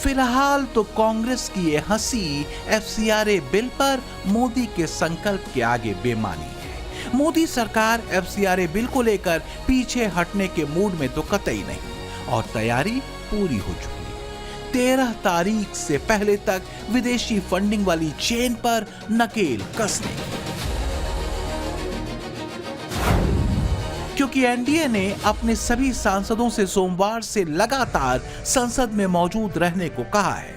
फिलहाल तो कांग्रेस की ये हंसी एफसीआरए बिल पर मोदी के संकल्प के आगे बेमानी है। मोदी सरकार एफसीआरए बिल को लेकर पीछे हटने के मूड में तो कतई नहीं और तैयारी पूरी हो चुकी। 13 तारीख से पहले तक विदेशी फंडिंग वाली चेन पर नकेल कसने की, क्योंकि एनडीए ने अपने सभी सांसदों से सोमवार से लगातार संसद में मौजूद रहने को कहा है।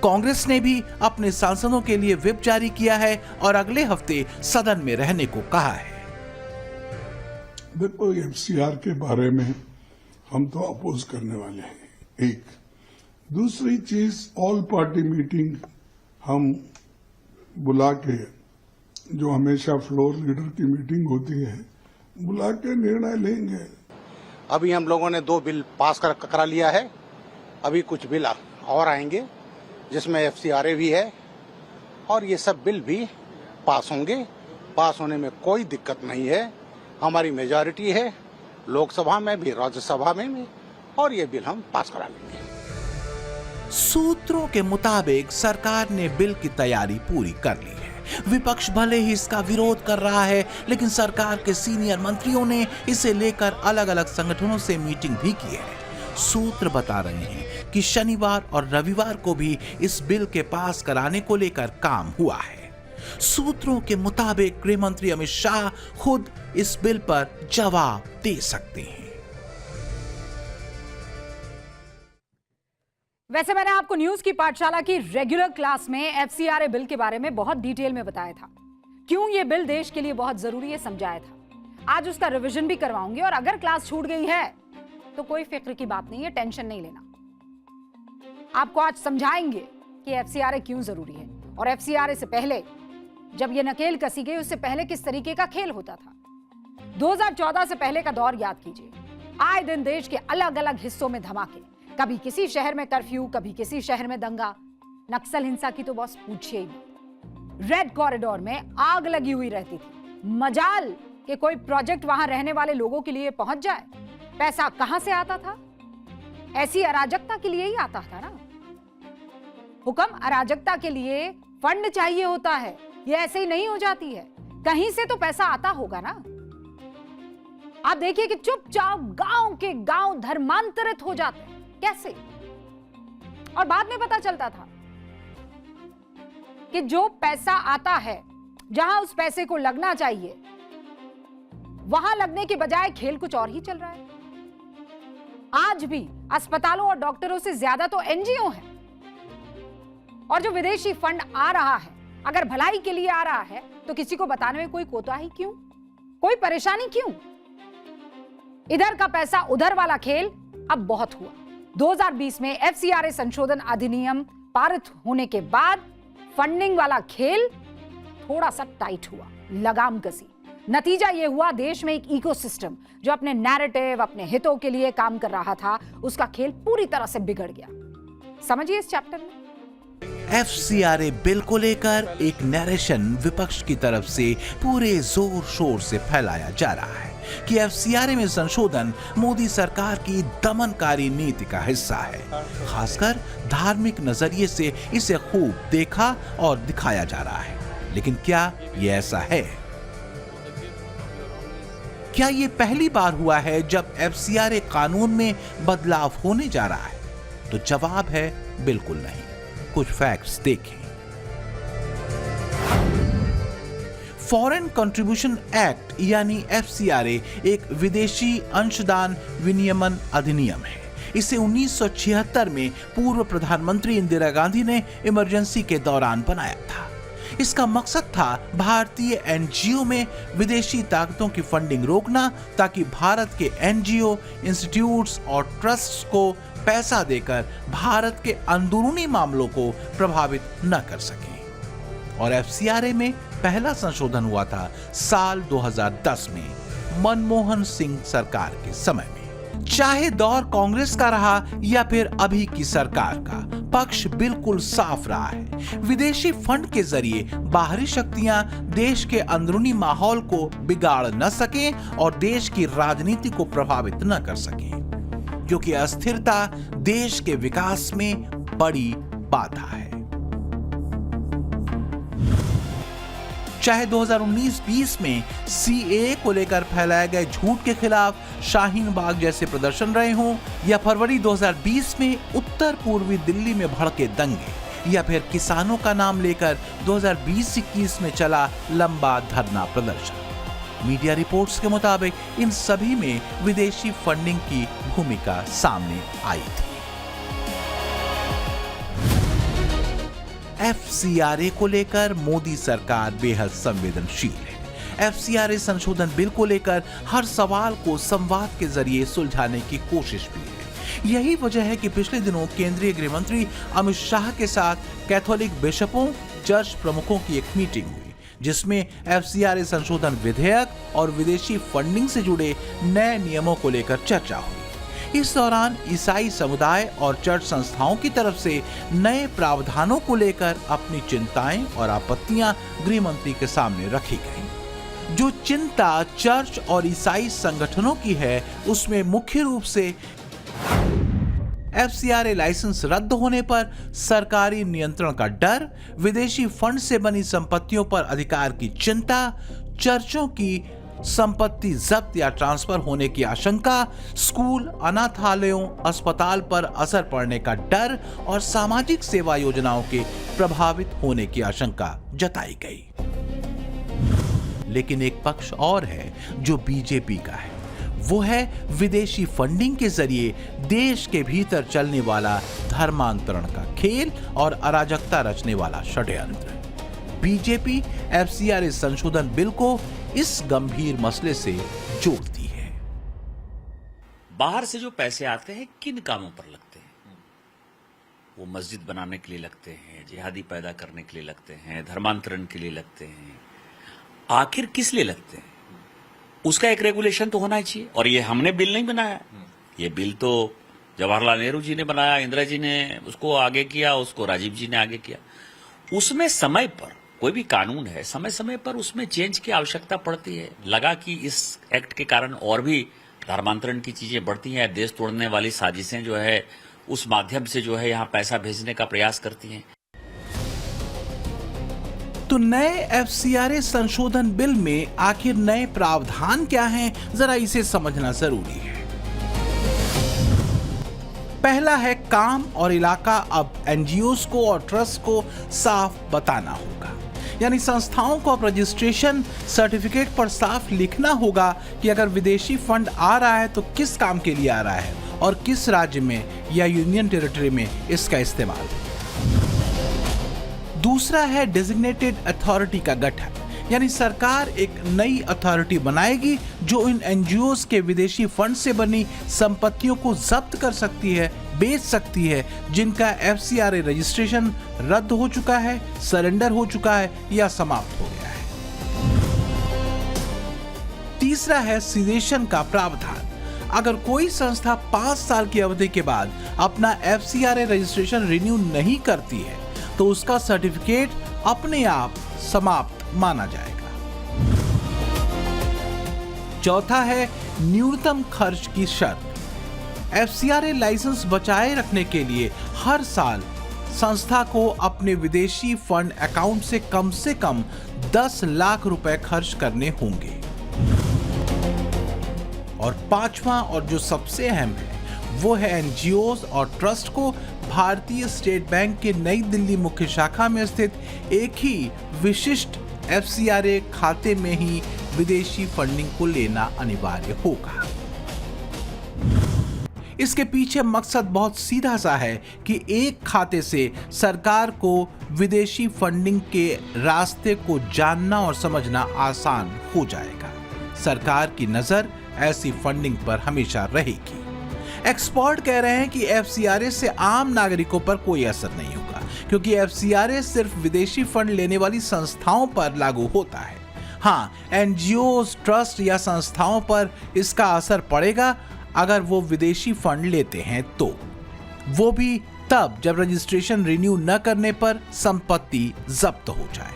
कांग्रेस ने भी अपने सांसदों के लिए व्हिप जारी किया है और अगले हफ्ते सदन में रहने को कहा है। देखो, एफसीआर के बारे में हम तो अपोज करने वाले हैं। एक दूसरी चीज, ऑल पार्टी मीटिंग हम बुला के, जो हमेशा फ्लोर लीडर की मीटिंग होती है, बुला के निर्णय लेंगे। अभी हम लोगों ने 2 बिल पास करा लिया है, अभी कुछ बिल और आएंगे जिसमें एफसीआरए भी है और ये सब बिल भी पास होंगे। पास होने में कोई दिक्कत नहीं है, हमारी मेजॉरिटी है लोकसभा में भी राज्यसभा में भी, और ये बिल हम पास करा लेंगे। सूत्रों के मुताबिक सरकार ने बिल की तैयारी पूरी कर ली है। विपक्ष भले ही इसका विरोध कर रहा है, लेकिन सरकार के सीनियर मंत्रियों ने इसे लेकर अलग अलग संगठनों से मीटिंग भी की है। सूत्र बता रहे हैं कि शनिवार और रविवार को भी इस बिल के पास कराने को लेकर काम हुआ है। सूत्रों के मुताबिक गृह मंत्री अमित शाह खुद इस बिल पर जवाब दे सकते हैं। वैसे मैंने आपको न्यूज की पाठशाला की रेगुलर क्लास में एफसीआरए बिल के बारे में बहुत डिटेल में बताया था, क्यों ये बिल देश के लिए बहुत जरूरी है समझाया था। आज उसका रिवीजन भी करवाऊंगी और अगर क्लास छूट गई है तो कोई फिक्र की बात नहीं है, टेंशन नहीं लेना। आपको आज समझाएंगे कि एफसीआरए क्यों जरूरी है और एफसीआरए से पहले जब ये नकेल कसी गई उससे पहले किस तरीके का खेल होता था। 2014 से पहले का दौर याद कीजिए। आए दिन देश के अलग अलग हिस्सों में धमाके, कभी किसी शहर में कर्फ्यू, कभी किसी शहर में दंगा, नक्सल हिंसा की तो बस पूछिए ही मत। रेड कॉरिडोर में आग लगी हुई रहती थी, मजाल कि कोई प्रोजेक्ट वहां रहने वाले लोगों के लिए पहुंच जाए। पैसा कहां से आता था? ऐसी अराजकता के लिए ही आता था ना। हुक्म अराजकता के लिए फंड चाहिए होता है, ये ऐसे ही नहीं हो जाती है, कहीं से तो पैसा आता होगा ना। आप देखिए कि चुपचाप गांव के गांव धर्मांतरित हो जाते हैं, कैसे? और बाद में पता चलता था कि जो पैसा आता है, जहां उस पैसे को लगना चाहिए, वहां लगने के बजाय खेल कुछ और ही चल रहा है। आज भी अस्पतालों और डॉक्टरों से ज्यादा तो एनजीओ है। और जो विदेशी फंड आ रहा है, अगर भलाई के लिए आ रहा है, तो किसी को बताने में कोई कोताही क्यों, कोई परेशानी क्यों? इधर का पैसा उधर वाला खेल अब बहुत हुआ। 2020 में एफसीआरए संशोधन अधिनियम पारित होने के बाद फंडिंग वाला खेल थोड़ा सा टाइट हुआ, लगाम कसी। नतीजा यह हुआ, देश में एक इकोसिस्टम जो अपने नैरेटिव, अपने हितों के लिए काम कर रहा था, उसका खेल पूरी तरह से बिगड़ गया। समझिए इस चैप्टर में। एफसीआरए बिल को लेकर एक नैरेशन विपक्ष की तरफ से पूरे जोर शोर से फैलाया जा रहा है कि एफसीआरए में संशोधन मोदी सरकार की दमनकारी नीति का हिस्सा है। खासकर धार्मिक नजरिए से इसे खूब देखा और दिखाया जा रहा है। लेकिन क्या ये ऐसा है? क्या ये पहली बार हुआ है जब एफसीआरए कानून में बदलाव होने जा रहा है? तो जवाब है बिल्कुल नहीं। कुछ फैक्ट्स देखें। फॉरेन कंट्रीब्यूशन एक्ट यानी एफसीआरए एक विदेशी अंशदान विनियमन अधिनियम है। इसे 1976 में पूर्व प्रधानमंत्री इंदिरा गांधी ने इमरजेंसी के दौरान बनाया था। इसका मकसद था भारतीय एनजीओ में विदेशी ताकतों की फंडिंग रोकना, ताकि भारत के एनजीओ, इंस्टीट्यूट्स और ट्रस्ट्स को पैसा देकर भारत के अंदरूनी मामलों को प्रभावित न कर सके। और एफसीआरए में पहला संशोधन हुआ था साल 2010 में मनमोहन सिंह सरकार के समय में। चाहे दौर कांग्रेस का रहा या फिर अभी की सरकार का, पक्ष बिल्कुल साफ रहा है। विदेशी फंड के जरिए बाहरी शक्तियां देश के अंदरूनी माहौल को बिगाड़ न सकें और देश की राजनीति को प्रभावित न कर सकें। क्योंकि अस्थिरता देश के विकास में बड़ी बाधा है। चाहे 2019-20 में सीएए को लेकर फैलाए गए झूठ के खिलाफ शाहीन बाग जैसे प्रदर्शन रहे हों, या फरवरी 2020 में उत्तर पूर्वी दिल्ली में भड़के दंगे, या फिर किसानों का नाम लेकर 2020-21 में चला लंबा धरना प्रदर्शन। मीडिया रिपोर्ट्स के मुताबिक इन सभी में विदेशी फंडिंग की भूमिका सामने आई थी। एफसीआरए को लेकर मोदी सरकार बेहद संवेदनशील है। एफसीआरए संशोधन बिल को लेकर हर सवाल को संवाद के जरिए सुलझाने की कोशिश भी है। यही वजह है कि पिछले दिनों केंद्रीय गृह मंत्री अमित शाह के साथ कैथोलिक बिशपों, चर्च प्रमुखों की एक मीटिंग हुई, जिसमें एफसीआरए संशोधन विधेयक और विदेशी फंडिंग से जुड़े नए नियमों को लेकर चर्चा हुई। इस दौरान ईसाई समुदाय और चर्च संस्थाओं की तरफ से नए प्रावधानों को लेकर अपनी चिंताएं और आपत्तियां गृह मंत्री के सामने रखी गईं। जो चिंता चर्च और ईसाई संगठनों की है, उसमें मुख्य रूप से एफसीआरए लाइसेंस रद्द होने पर सरकारी नियंत्रण का डर, विदेशी फंड से बनी संपत्तियों पर अधिकार की चिंता, चर्चों की संपत्ति जब्त या ट्रांसफर होने की आशंका, स्कूल, अनाथालयों, अस्पताल पर असर पड़ने का डर और सामाजिक सेवा योजनाओं के प्रभावित होने की आशंका जताई गई। लेकिन एक पक्ष और है जो बीजेपी का है, वो है विदेशी फंडिंग के जरिए देश के भीतर चलने वाला धर्मांतरण का खेल और अराजकता रचने वाला षड्यंत्र। बीजेपी एफसीआरए संशोधन बिल को इस गंभीर मसले से जोड़ती है। बाहर से जो पैसे आते हैं किन कामों पर लगते हैं? वो मस्जिद बनाने के लिए लगते हैं, जिहादी पैदा करने के लिए लगते हैं, धर्मांतरण के लिए लगते हैं। आखिर किस लिए लगते हैं? उसका एक रेगुलेशन तो होना चाहिए। और ये हमने बिल नहीं बनाया, ये बिल तो जवाहरलाल नेहरू जी ने बनाया, इंदिरा जी ने उसको आगे किया, उसको राजीव जी ने आगे किया। उसमें समय पर कोई भी कानून है, समय समय पर उसमें चेंज की आवश्यकता पड़ती है। लगा कि इस एक्ट के कारण और भी धर्मांतरण की चीजें बढ़ती हैं, देश तोड़ने वाली साजिशें जो है उस माध्यम से जो है यहाँ पैसा भेजने का प्रयास करती हैं। तो नए एफसीआरए संशोधन बिल में आखिर नए प्रावधान क्या हैं, जरा इसे समझना जरूरी है। पहला है काम और इलाका अब एनजीओस को और ट्रस्ट को साफ बताना होगा। यानी संस्थाओं को अब रजिस्ट्रेशन सर्टिफिकेट पर साफ लिखना होगा कि अगर विदेशी फंड आ रहा है तो किस काम के लिए आ रहा है और किस राज्य में या यूनियन टेरिटरी में इसका इस्तेमाल। दूसरा है डेजिग्नेटेड अथॉरिटी का गठन, यानी सरकार एक नई अथॉरिटी बनाएगी जो इन एनजीओस के विदेशी फंड से बनी संपत्तियों को जब्त कर सकती है, बेच सकती है, जिनका एफसीआरए रजिस्ट्रेशन रद्द हो चुका है, सरेंडर हो चुका है या समाप्त हो गया है। तीसरा है सीडेशन का प्रावधान। अगर कोई संस्था 5 साल की अवधि के बाद अपना एफसीआरए रजिस्ट्रेशन रिन्यू नहीं करती है तो उसका सर्टिफिकेट अपने आप समाप्त माना जाएगा। चौथा है न्यूनतम खर्च की शर्त। एफसीआरए लाइसेंस बचाए रखने के लिए हर साल संस्था को अपने विदेशी फंड अकाउंट से कम 10 लाख रुपए खर्च करने होंगे। और पांचवा और जो सबसे अहम है वो है एनजीओस और ट्रस्ट को भारतीय स्टेट बैंक के नई दिल्ली मुख्य शाखा में स्थित एक ही विशिष्ट एफसीआरए खाते में ही विदेशी फंडिंग को लेना अनिवार्य होगा। इसके पीछे मकसद बहुत सीधा सा है कि एक खाते से सरकार को विदेशी फंडिंग के रास्ते को जानना और समझना आसान हो जाएगा। सरकार की नजर ऐसी फंडिंग पर हमेशा रहेगी। एक्सपर्ट कह रहे हैं कि एफसीआरए से आम नागरिकों पर कोई असर नहीं होगा, क्योंकि एफसीआरए सिर्फ विदेशी फंड लेने वाली संस्थाओं पर लागू होता है। हाँ, एनजीओस, ट्रस्ट या संस्थाओं पर इसका असर पड़ेगा अगर वो विदेशी फंड लेते हैं तो, वो भी तब जब रजिस्ट्रेशन रिन्यू न करने पर संपत्ति जब्त हो जाए।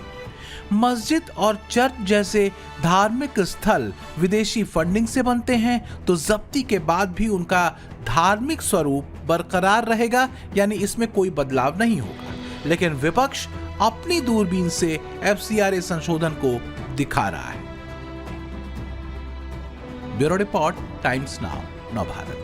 मस्जिद और चर्च जैसे धार्मिक स्थल विदेशी फंडिंग से बनते हैं तो जब्ती के बाद भी उनका धार्मिक स्वरूप बरकरार रहेगा, यानी इसमें कोई बदलाव नहीं होगा। लेकिन विपक्ष अपनी दूरबीन से एफसीआरए संशोधन को दिखा रहा है। Bureau report, times now, Navbharat.